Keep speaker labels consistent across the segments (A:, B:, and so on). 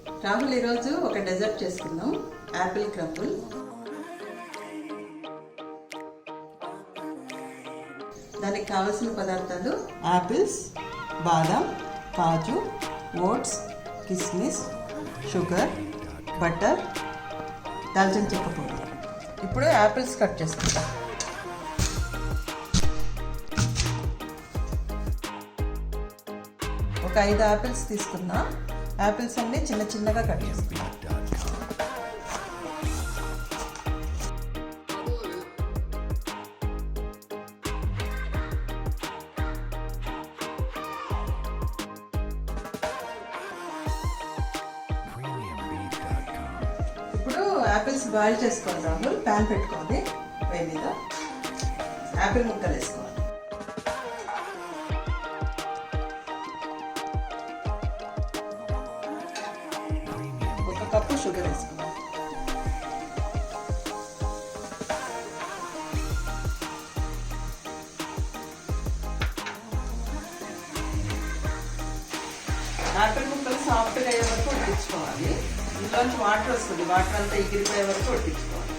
A: రాహుల్ ఈరోజు ఒక డెజర్ట్ చేసుకుందాం, యాపిల్ క్రంబుల్. దానికి కావలసిన పదార్థాలు యాపిల్స్, బాదం, కాజు, ఓట్స్, కిస్మిస్, షుగర్, బటర్, దాల్చిన చెక్క పొడి. ఇప్పుడు యాపిల్స్ కట్ చేసుకుందాం. ఒక 5 యాపిల్స్ తీసుకుందాం. యాపిల్స్ అన్ని చిన్న చిన్నగా కట్ చేసుకుందాం. ఇప్పుడు యాపిల్స్ బాయిల్ చేసుకోవాలి రాహుల్. ప్యాన్ పెట్టుకోవాలి, పొయ్యి మీద యాపిల్ ముక్కలు వేసుకోవాలి. కప్పు షుగర్ వేసుకుందాం. యాపిల్ ముక్కలు సాఫ్ట్గా అయ్యే వరకు ఉడికించుకోవాలి. ఇంట్లోంచి వాటర్ వస్తుంది, వాటర్ అంతా ఎగిరిపోయే వరకు ఉడికించుకోవాలి.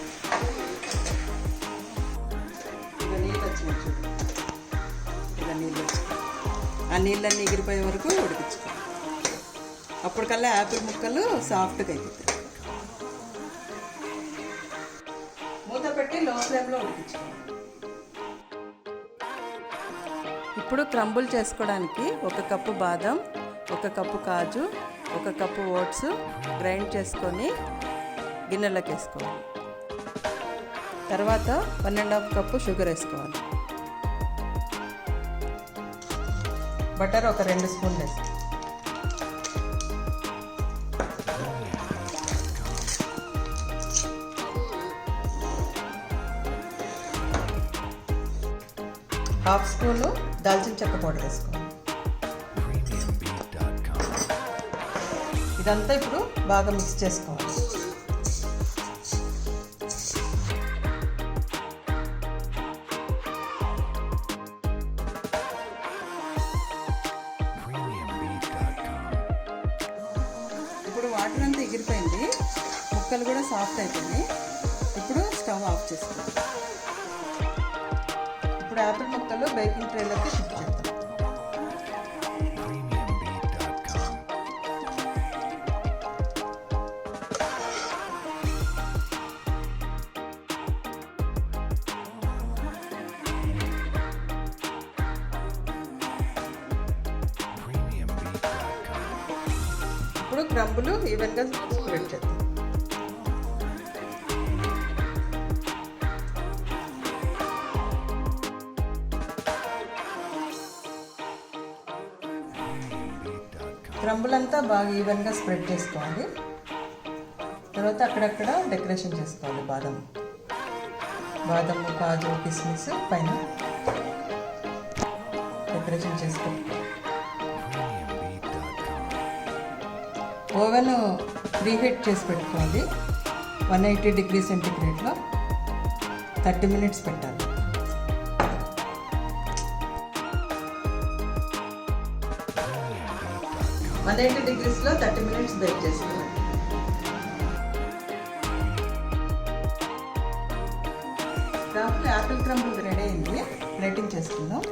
A: ఇక నీళ్ళు వచ్చినట్టు, ఇక నీళ్ళు వచ్చి ఆ నీళ్ళన్నీ ఎగిరిపోయే వరకు ఉడికించుకోవాలి. అప్పటికల్లా యాపిల్ ముక్కలు సాఫ్ట్గా అయిపోతాయి. మూత పెట్టి లో ఫ్లేమ్లో ఉడికించుకోవాలి. ఇప్పుడు క్రంబుల్ చేసుకోవడానికి 1 కప్పు బాదం, 1 కప్పు కాజు, 1 కప్పు ఓట్స్ గ్రైండ్ చేసుకొని గిన్నెలోకి వేసుకోవాలి. తర్వాత 1½ కప్పు షుగర్ వేసుకోవాలి. బటర్ ఒక 2 స్పూన్లు వేసుకోవాలి. హాఫ్ స్పూను దాల్చిన చెక్క పౌడర్ వేసుకోవాలి. ఇదంతా ఇప్పుడు బాగా మిక్స్ చేసుకోవాలి. ఇప్పుడు వాటర్ అంతా ఎగిరిపోయింది, ముక్కలు కూడా సాఫ్ట్ అయిపోయినాయి. ఇప్పుడు స్టవ్ ఆఫ్ చేసుకోవాలి. ఇప్పుడు యాపిల్ ముక్కలు బేకింగ్ ట్రేలోకి షిఫ్ట్ చేద్దాం. ఇప్పుడు క్రంబులు ఈవెన్గా స్ప్రెడ్ చేద్దాం. క్రంబుల్ అంతా బాగా ఈవెన్గా స్ప్రెడ్ చేసుకోవాలి. తర్వాత అక్కడక్కడ డెకరేషన్ చేసుకోవాలి. బాదం, కాజు, కిస్మిస్ పైన డెకరేషన్ చేసుకోవాలి. ఓవెన్ ప్రీహీట్ చేసి పెట్టుకోవాలి. 180 డిగ్రీ సెంటీగ్రేడ్లో 30 మినిట్స్ పెట్టాలి. 180 డిగ్రీస్లో 30 మినిట్స్ బేక్ చేసుకోవాలి. యాపిల్ క్రంబుల్ రెడీ అయింది. ప్లేటింగ్ చేసుకుందాం.